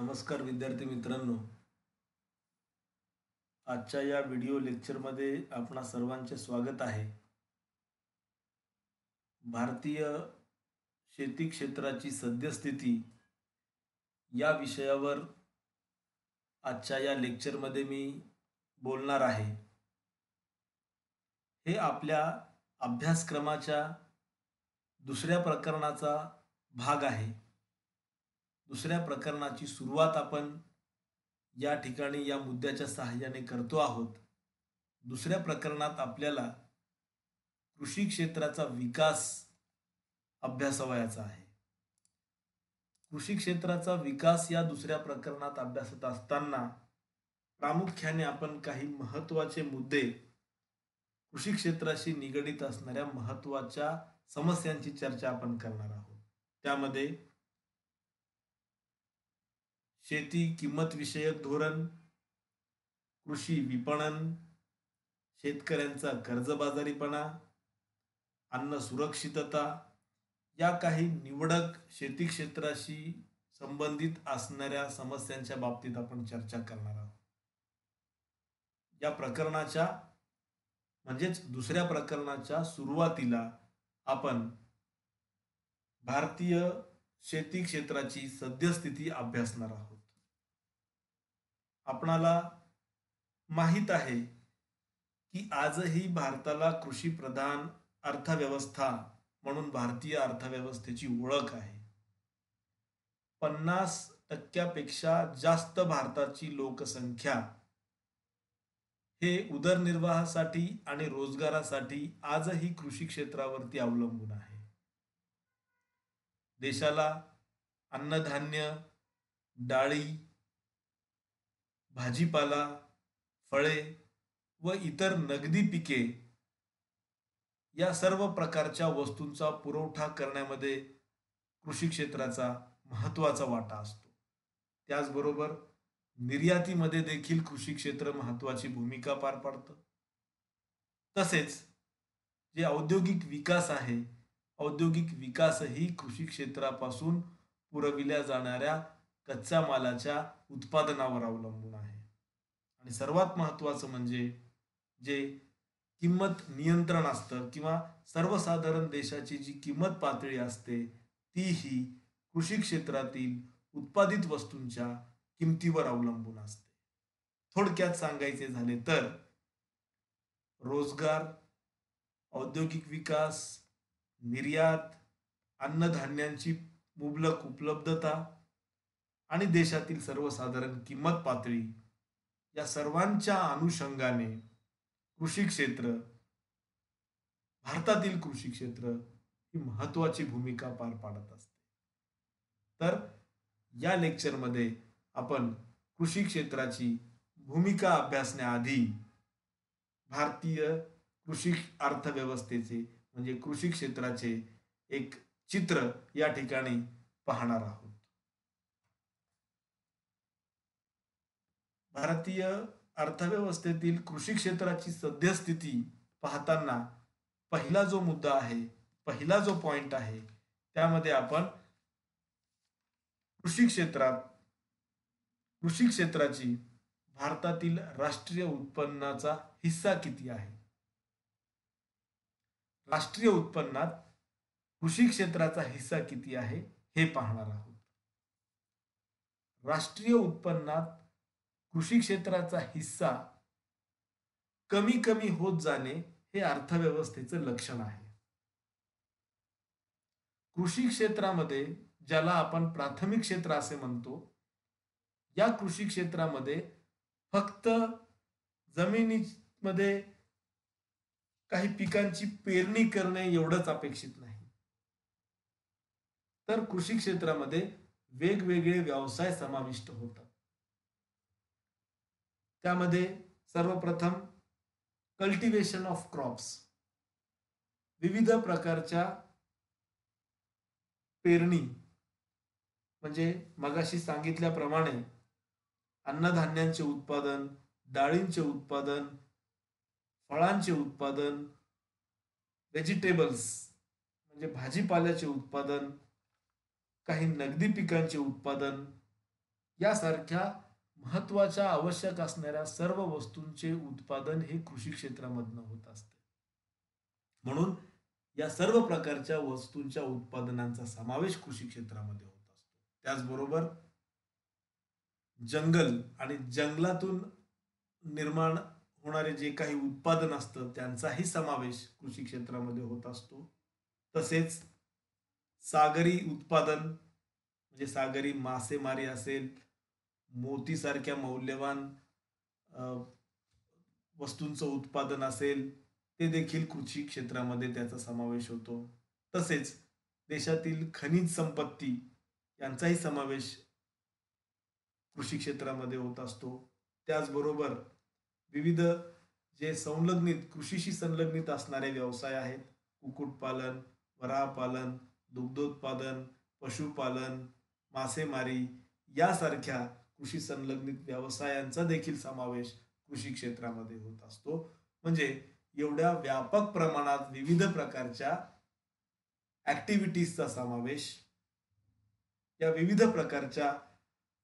नमस्कार विद्यार्थी मित्रांनो. आजच्या या व्हिडिओ लेक्चरमध्ये आपणा सर्वांचे स्वागत आहे. भारतीय शेती क्षेत्राची सद्यस्थिती या विषयावर आजच्या या लेक्चरमध्ये मी बोलणार आहे. हे आपल्या अभ्यासक्रमाच्या दुसऱ्या प्रकरणाचा भाग आहे. दुसऱ्या प्रकरणाची सुरुवात आपण या ठिकाणी या मुद्द्याच्या सहाय्याने करतो आहोत. दुसऱ्या प्रकरणात आपल्याला कृषी क्षेत्राचा विकास अभ्यासावयाचा आहे. कृषी क्षेत्राचा विकास या दुसऱ्या प्रकरणात अभ्यासत असताना प्रामुख्याने आपण काही महत्त्वाचे मुद्दे कृषी क्षेत्राशी निगडित असणाऱ्या महत्त्वाच्या समस्यांची चर्चा आपण करणार आहोत. त्यामध्ये शेती किंमत विषयक धोरण, कृषी विपणन, शेतकऱ्यांचा कर्जबाजारीपणा, अन्न सुरक्षितता या काही निवडक शेती क्षेत्राशी संबंधित असणाऱ्या समस्यांच्या बाबतीत आपण चर्चा करणार आहोत. या प्रकरणाच्या म्हणजेच दुसऱ्या प्रकरणाच्या सुरुवातीला आपण भारतीय शेती क्षेत्राची सद्यस्थिती अभ्यासणार आहोत. आपणाला माहित आहे की आजही भारताला कृषी प्रधान अर्थव्यवस्था म्हणून भारतीय अर्थव्यवस्थेची ओळख आहे. 50% जास्त भारताची लोकसंख्या हे उदरनिर्वाहासाठी आणि रोजगारासाठी आजही कृषी क्षेत्रावरती अवलंबून आहे. देशाला अन्नधान्य, डाळी, भाजीपाला, फळे व इतर नगदी पिके या सर्व प्रकारच्या वस्तूंचा पुरवठा करण्यामध्ये कृषी क्षेत्राचा महत्त्वाचा वाटा असतो. त्याचबरोबर निर्यातीमध्ये देखील कृषी क्षेत्र महत्त्वाची भूमिका पार पाडतं. तसेच जे औद्योगिक विकास आहे, औद्योगिक विकासही कृषी क्षेत्रापासून पुरविल्या जाणाऱ्या कच्च्या मालाच्या उत्पादनावर अवलंबून आहे. आणि सर्वात महत्त्वाचं म्हणजे जे किंमत नियंत्रण असतं किंवा सर्वसाधारण देशाची जी किंमत पातळी असते ती ही कृषी क्षेत्रातील उत्पादित वस्तूंच्या किमतीवर अवलंबून असते. थोडक्यात सांगायचे झाले तर रोजगार, औद्योगिक विकास, निर्यात, अन्नधान्यांची मुबलक उपलब्धता आणि देशातील सर्वसाधारण किंमत पातळी या सर्वांच्या अनुषंगाने कृषी क्षेत्र, भारतातील कृषी क्षेत्र ही महत्त्वाची भूमिका पार पाडत असते. तर या लेक्चरमध्ये आपण कृषी क्षेत्राची भूमिका अभ्यासण्याआधी भारतीय कृषी अर्थव्यवस्थेचे म्हणजे कृषी क्षेत्राचे एक चित्र या ठिकाणी पाहणार आहोत. भारतीय अर्थव्यवस्थेतील कृषी क्षेत्राची सद्यस्थिती पाहताना पहिला जो मुद्दा आहे, पहिला जो पॉइंट आहे त्यामध्ये आपण कृषी क्षेत्राची भारतातील राष्ट्रीय उत्पन्नाचा हिस्सा किती आहे, राष्ट्रीय उत्पन्नात कृषी क्षेत्राचा हिस्सा किती आहे हे पाहणार आहोत. राष्ट्रीय उत्पन्नात कृषी क्षेत्राचा हिस्सा कमी कमी होत जाणे हे अर्थव्यवस्थेचं लक्षण आहे. कृषी क्षेत्रामध्ये ज्याला आपण प्राथमिक क्षेत्र असे म्हणतो, या कृषी क्षेत्रामध्ये फक्त जमिनीमध्ये काही पिकांची पेरणी करणे एवढंच अपेक्षित नाही, तर कृषी क्षेत्रामध्ये वेगवेगळे व्यवसाय समाविष्ट होतात. त्यामध्ये सर्वप्रथम कल्टिवेशन ऑफ क्रॉप्स, विविध प्रकारच्या पेरणी म्हणजे मगाशी सांगितल्याप्रमाणे अन्नधान्यांचे उत्पादन, डाळींचे उत्पादन, फळांचे उत्पादन, व्हेजिटेबल्स म्हणजे भाजीपाल्याचे उत्पादन, काही नगदी पिकांचे उत्पादन, यासारख्या महत्वाच्या आवश्यक असणाऱ्या सर्व वस्तूंचे उत्पादन हे कृषी क्षेत्रामधनं होत असते. म्हणून या सर्व प्रकारच्या वस्तूंच्या उत्पादनांचा समावेश कृषी क्षेत्रामध्ये होत असतो. त्याचबरोबर जंगल आणि जंगलातून निर्माण होणारे जे काही उत्पादन असतं त्यांचाही समावेश कृषी क्षेत्रामध्ये होत असतो. तसेच सागरी उत्पादन म्हणजे सागरी मासेमारी असेल, मोतीसारख्या मौल्यवान अ, वस्तूंचं उत्पादन असेल, ते देखील कृषी क्षेत्रामध्ये त्याचा समावेश होतो. तसेच देशातील खनिज संपत्ती यांचाही समावेश कृषी क्षेत्रामध्ये होत असतो. त्याचबरोबर विविध जे संलग्नित कृषीशी संलग्नित असणारे व्यवसाय आहेत, कुक्कुटपालन, वराहपालन, दुग्धोत्पादन, पशुपालन, मासेमारी यासारख्या कृषी संलग्नित व्यवसायांचा देखील समावेश कृषी क्षेत्रामध्ये होत असतो. म्हणजे एवढ्या व्यापक प्रमाणात विविध प्रकारच्या ऍक्टिव्हिटीजचा समावेश, या विविध प्रकारच्या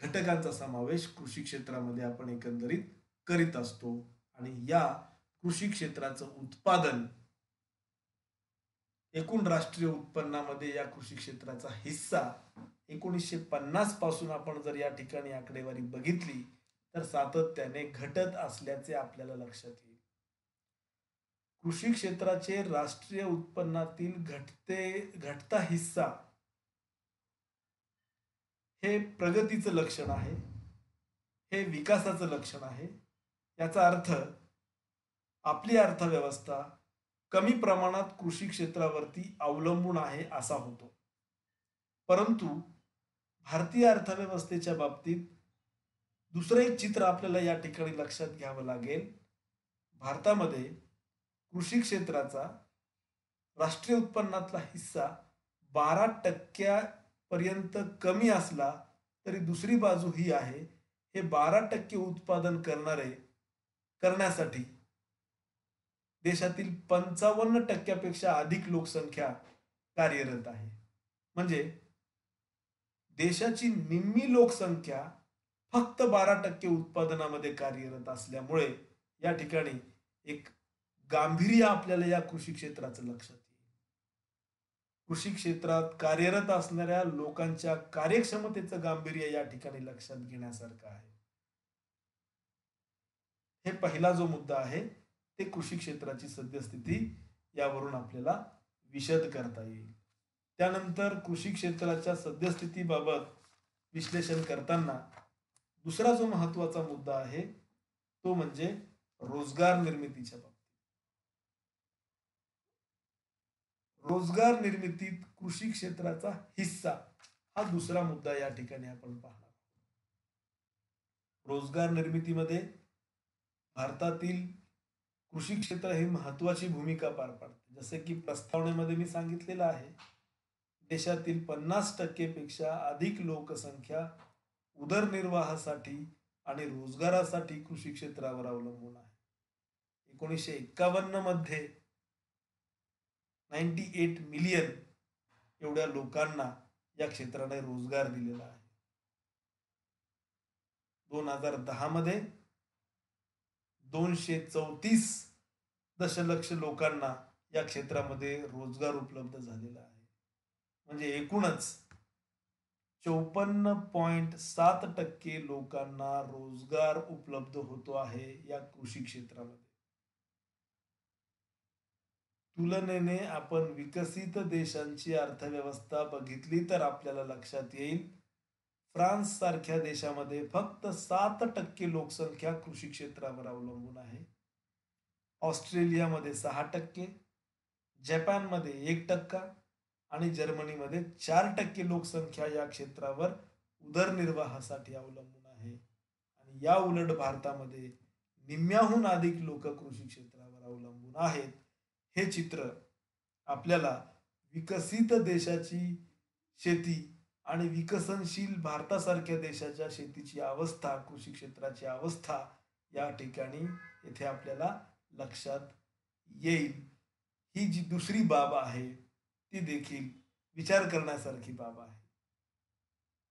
घटकांचा समावेश कृषी क्षेत्रामध्ये आपण एकंदरीत करीत असतो. आणि या कृषी क्षेत्राचं उत्पादन एकूण राष्ट्रीय उत्पन्नामध्ये या कृषी क्षेत्राचा हिस्सा 1950 पासून आपण जर या ठिकाणी आकडेवारी बघितली तर सातत्याने घटत असल्याचे आपल्याला लक्षात येईल. कृषी क्षेत्राचे राष्ट्रीय उत्पन्नातील घटता हिस्सा हे प्रगतीचं लक्षण आहे, हे विकासाचं लक्षण आहे. याचा अर्थ आपली अर्थव्यवस्था कमी प्रमाणात कृषी क्षेत्रावरती अवलंबून आहे असा होतो. परंतु भारतीय अर्थव्यवस्थेच्या बाबतीत दुसरं एक चित्र आपल्याला या ठिकाणी लक्षात घ्यावं लागेल. भारतामध्ये कृषी क्षेत्राचा राष्ट्रीय उत्पन्नातला हिस्सा 12% कमी असला तरी दुसरी बाजू ही आहे, हे 12% उत्पादन करण्यासाठी देशातील 55% अधिक लोकसंख्या कार्यरत आहे. म्हणजे देशाची निम्मी लोकसंख्या फक्त 12% उत्पादनामध्ये कार्यरत असल्यामुळे या ठिकाणी एक गांभीर्य आपल्याला या कृषी क्षेत्राचं लक्षात येईल. कृषी क्षेत्रात कार्यरत असणाऱ्या लोकांच्या कार्यक्षमतेचं गांभीर्य या ठिकाणी लक्षात घेण्यासारखं आहे. हे पहिला जो मुद्दा आहे ते कृषी क्षेत्राची सद्यस्थिती यावरून आपल्याला विशद करता येईल. त्यानंतर कृषी क्षेत्राच्या सद्यस्थितीबाबत विश्लेषण करताना दुसरा जो महत्वाचा मुद्दा आहे तो म्हणजे रोजगार निर्मितीच्या बाबतीत. रोजगार निर्मितीत कृषी क्षेत्राचा हिस्सा हा दुसरा मुद्दा या ठिकाणी आपण पाहणार. रोजगार निर्मितीमध्ये भारतातील कृषी क्षेत्र ही महत्वाची भूमिका पार पाडते. जसे की प्रस्तावनेमध्ये मी सांगितलेलं आहे, देशातील 50% पेक्षा अधिक लोकसंख्या उदरनिर्वाहासाठी आणि रोजगारासाठी कृषी क्षेत्रावर अवलंबून आहे. 1951 मध्ये 98 मिलियन एवढ्या लोकांना या क्षेत्राने रोजगार दिलेला आहे. 2010 मध्ये 234 दशलक्ष लोकांना या क्षेत्रामध्ये रोजगार उपलब्ध झालेला आहे. म्हणजे एकूणच 54.7% लोकांना रोजगार उपलब्ध होतो आहे या कृषी क्षेत्रामध्ये. तुलनेने आपण विकसित देशांची अर्थव्यवस्था बघितली तर आपल्याला लक्षात येईल, फ्रान्स सारख्या देशामध्ये फक्त 7% लोकसंख्या कृषी क्षेत्रावर अवलंबून आहे. ऑस्ट्रेलियामध्ये 6%, जपानमध्ये 1% आणि जर्मनीमध्ये 4% लोकसंख्या या क्षेत्रावर उदरनिर्वाहासाठी अवलंबून आहे. आणि या उलट भारतामध्ये निम्म्याहून अधिक लोक कृषी क्षेत्रावर अवलंबून आहेत. हे चित्र आपल्याला विकसित देशाची शेती आणि विकसनशील भारतासारख्या देशाच्या शेतीची अवस्था, कृषी क्षेत्राची अवस्था या ठिकाणी येथे आपल्याला लक्षात येईल. ही जी दुसरी बाब आहे ती देखील विचार करण्यासारखी बाब आहे.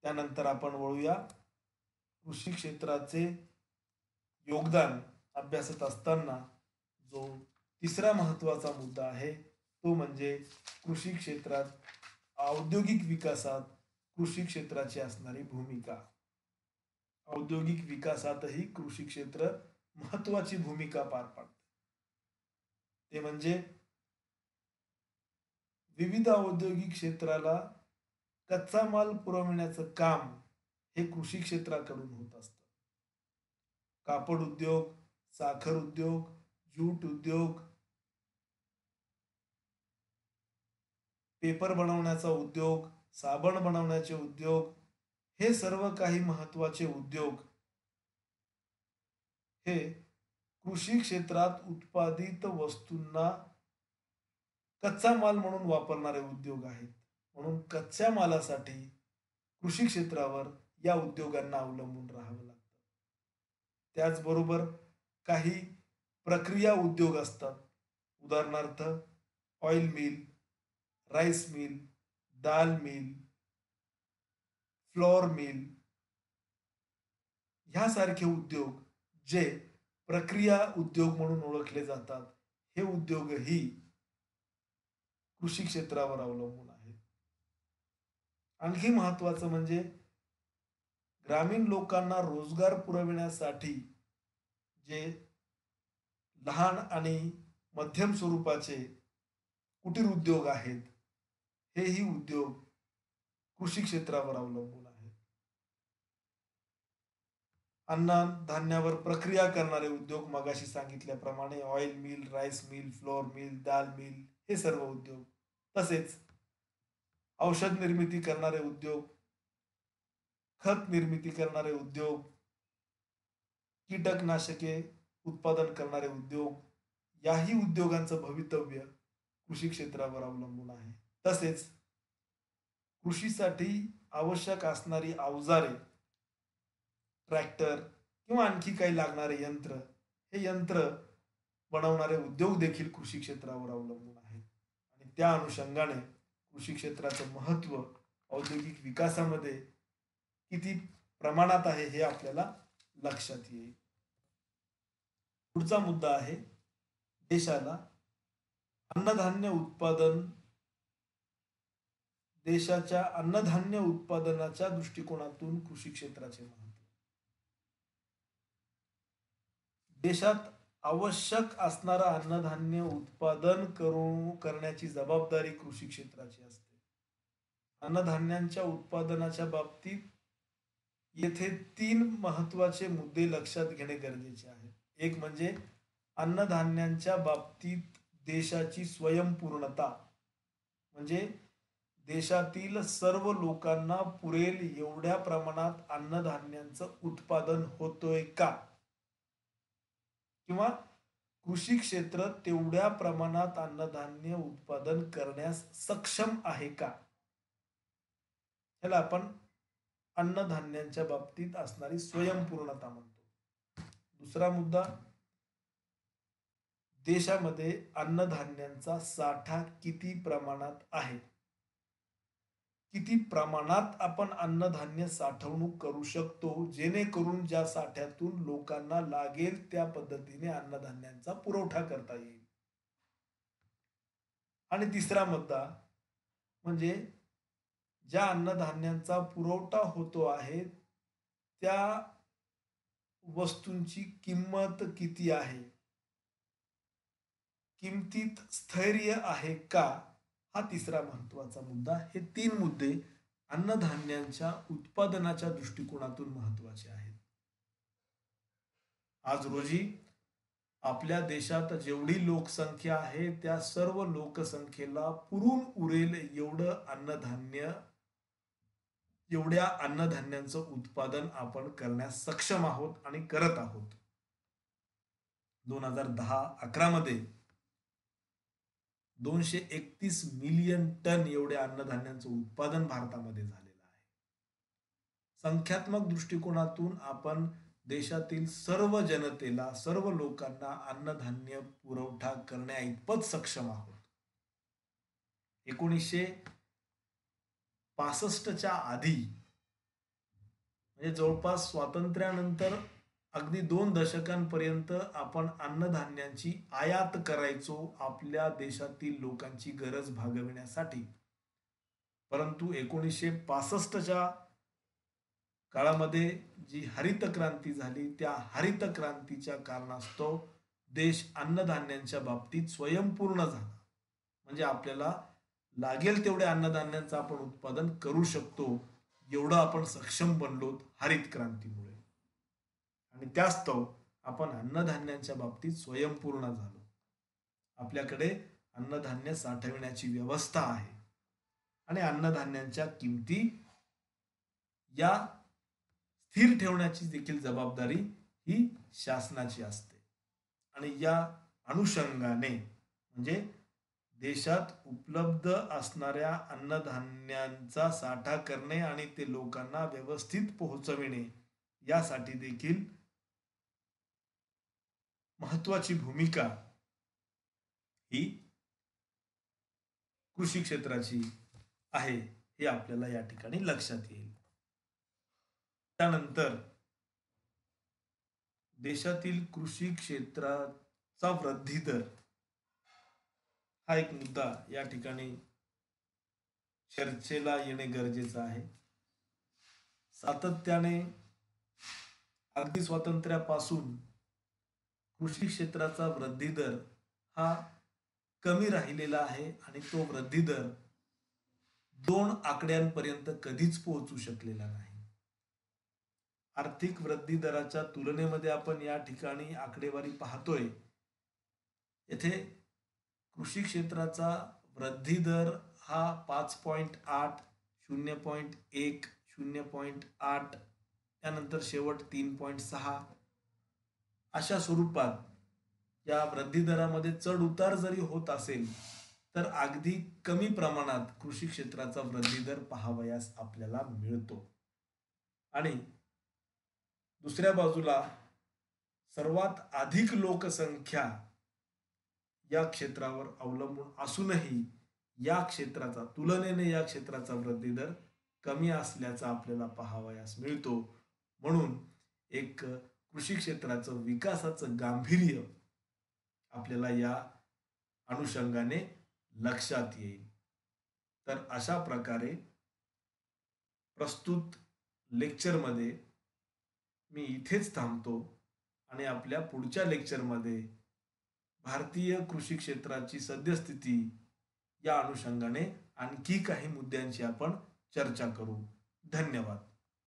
त्यानंतर आपण वळूया कृषी क्षेत्राचे योगदान अभ्यासत असताना जो तिसरा महत्वाचा मुद्दा आहे तो म्हणजे कृषी क्षेत्रात औद्योगिक विकासात कृषी क्षेत्राची असणारी भूमिका. औद्योगिक विकासातही कृषी क्षेत्र महत्वाची भूमिका पार पाडते. ते म्हणजे विविध औद्योगिक क्षेत्राला कच्चा माल पुरवण्याचं काम हे कृषी क्षेत्राकडून होत असतं. कापड उद्योग, साखर उद्योग, ज्यूट उद्योग, पेपर बनवण्याचा उद्योग, साबण बनवण्याचे उद्योग, हे सर्व काही महत्वाचे उद्योग हे कृषी क्षेत्रात उत्पादित वस्तूंना कच्चा माल म्हणून वापरणारे उद्योग आहेत. म्हणून कच्च्या मालासाठी कृषी क्षेत्रावर या उद्योगांना अवलंबून राहावं लागतं. त्याचबरोबर काही प्रक्रिया उद्योग असतात. उदाहरणार्थ ऑइल मिल, राईस मिल, दाल मिल, फ्लॉर मिल ह्यासारखे उद्योग जे प्रक्रिया उद्योग म्हणून ओळखले जातात, हे उद्योगही कृषी क्षेत्रावर अवलंबून आहेत. आणखी महत्वाचं म्हणजे ग्रामीण लोकांना रोजगार पुरविण्यासाठी जे लहान आणि मध्यम स्वरूपाचे कुटीर उद्योग आहेत, हेही उद्योग कृषी क्षेत्रावर अवलंबून आहेत. अन्नधान्यावर प्रक्रिया करणारे उद्योग मगाशी सांगितल्याप्रमाणे oil mill, rice mill, flour mill, दाल मिल हे सर्व उद्योग. तसेच औषध निर्मिती करणारे उद्योग, खत निर्मिती करणारे उद्योग, कीटकनाशके उत्पादन करणारे उद्योग, याही उद्योगांचं भवितव्य कृषी क्षेत्रावर अवलंबून आहे. तसेच कृषीसाठी आवश्यक असणारी अवजारे, ट्रॅक्टर किंवा आणखी काही लागणारे यंत्र, हे यंत्र बनवणारे उद्योग देखील कृषी क्षेत्रावर अवलंबून आहेत. आणि त्या अनुषंगाने कृषी क्षेत्राचं महत्व औद्योगिक विकासामध्ये किती प्रमाणात आहे हे आपल्याला लक्षात येईल. पुढचा मुद्दा आहे देशाला अन्नधान्य उत्पादन देशाच्या अन्नधान्य उत्पादनाच्या दृष्टिकोनातून कृषी क्षेत्राचे महत्व. देशात आवश्यक असणारा अन्नधान्य उत्पादन करण्याची जबाबदारी कृषी क्षेत्राची असते. अन्नधान्यांच्या उत्पादनाच्या बाबतीत येथे 3 महत्वाचे मुद्दे लक्षात घेणे गरजेचे आहे. एक म्हणजे अन्नधान्यांच्या बाबतीत देशाची स्वयंपूर्णता, म्हणजे देशातील सर्व लोकांना पुरेल एवढ्या प्रमाणात अन्नधान्यांचं उत्पादन होतोय का, किंवा कृषी क्षेत्र तेवढ्या प्रमाणात अन्नधान्य उत्पादन करण्यास सक्षम आहे का, ह्याला आपण अन्नधान्यांच्या बाबतीत असणारी स्वयंपूर्णता म्हणतो. दुसरा मुद्दा, देशामध्ये अन्नधान्यांचा साठा किती प्रमाणात आहे, किती प्रमाणात आपण अन्नधान्य साठवणूक करू शकतो, जेणेकरून ज्या साठ्यातून लोकांना लागेल त्या पद्धतीने अन्नधान्यांचा पुरवठा करता येईल. आणि तिसरा मुद्दा म्हणजे ज्या अन्नधान्यांचा पुरवठा होतो आहे त्या वस्तूंची किंमत किती आहे, किमतीत स्थैर्य आहे का, हा तिसरा महत्वाचा मुद्दा. हे 3 मुद्दे अन्नधान्यांच्या उत्पादनाच्या दृष्टिकोनातून महत्वाचे आहेत. आज रोजी आपल्या देशात जेवढी लोकसंख्या आहे त्या सर्व लोकसंख्येला पुरून उरेल एवढ्या अन्नधान्यांचं उत्पादन आपण करण्यास सक्षम आहोत आणि करत आहोत. 2010-11 मध्ये 231 मिलियन टन एवढ्या अन्नधान्यांचं उत्पादन भारतामध्ये झालेलं आहे. संख्यात्मक दृष्टिकोनातून आपण देशातील सर्व जनतेला, सर्व लोकांना अन्नधान्य पुरवठा करण्याइतपत सक्षम आहोत. 1965च्या आधी म्हणजे जवळपास स्वातंत्र्यानंतर अगदी 2 दशकांपर्यंत आपण अन्नधान्यांची आयात करायचो आपल्या देशातील लोकांची गरज भागविण्यासाठी. परंतु 1965च्या काळामध्ये जी हरित क्रांती झाली, त्या हरित क्रांतीच्या कारणास्तव देश अन्नधान्यांच्या बाबतीत स्वयंपूर्ण झाला. म्हणजे आपल्याला लागेल तेवढ्या अन्नधान्यांचं आपण उत्पादन करू शकतो, एवढं आपण सक्षम बनलो हरित क्रांतीमुळे. आणि त्यास्तव आपण अन्नधान्यांच्या बाबतीत स्वयंपूर्ण झालो. आपल्याकडे अन्नधान्य साठविण्याची व्यवस्था आहे आणि अन्नधान्यांच्या किमती या स्थिर ठेवण्याची देखील जबाबदारी ही शासनाची असते. आणि या अनुषंगाने म्हणजे देशात उपलब्ध असणाऱ्या अन्नधान्यांचा साठा करणे आणि ते लोकांना व्यवस्थित पोहोचविणे यासाठी देखील महत्वाची भूमिका ही कृषी क्षेत्राची आहे, हे आपल्याला या ठिकाणी लक्षात येईल. त्यानंतर देशातील कृषी क्षेत्राचा वृद्धी दर हा एक मुद्दा या ठिकाणी चर्चेला येणे गरजेचं आहे. सातत्याने अगदी स्वातंत्र्यापासून कृषी क्षेत्राचा वृद्धी दर हा कमी राहिलेला आहे आणि तो वृद्धी दर 2 आकड्यांपर्यंत कधीच पोहोचू शकलेला नाही. आर्थिक वृद्धी दराच्या तुलनेमध्ये आपण या ठिकाणी आकडेवारी पाहतोय. येथे कृषी क्षेत्राचा वृद्धी दर हा 5.8, 0.1, 0.8 त्यानंतर शेवट 3.6 अशा स्वरूपात या वृद्धी दरामध्ये चढ उतार जरी होत असेल तर अगदी कमी प्रमाणात कृषी क्षेत्राचा वृद्धी दर पाहावयास आपल्याला मिळतो. आणि दुसऱ्या बाजूला सर्वात अधिक लोकसंख्या या क्षेत्रावर अवलंबून असूनही या क्षेत्राचा वृद्धी दर कमी असल्याचा आपल्याला पाहावयास मिळतो. म्हणून एक कृषी क्षेत्राचं विकासाचं गांभीर्य आपल्याला या अनुषंगाने लक्षात येईल. तर अशा प्रकारे प्रस्तुत लेक्चरमध्ये मी इथेच थांबतो आणि आपल्या पुढच्या लेक्चरमध्ये भारतीय कृषी क्षेत्राची सद्यस्थिती या अनुषंगाने आणखी काही मुद्द्यांची आपण चर्चा करू. धन्यवाद.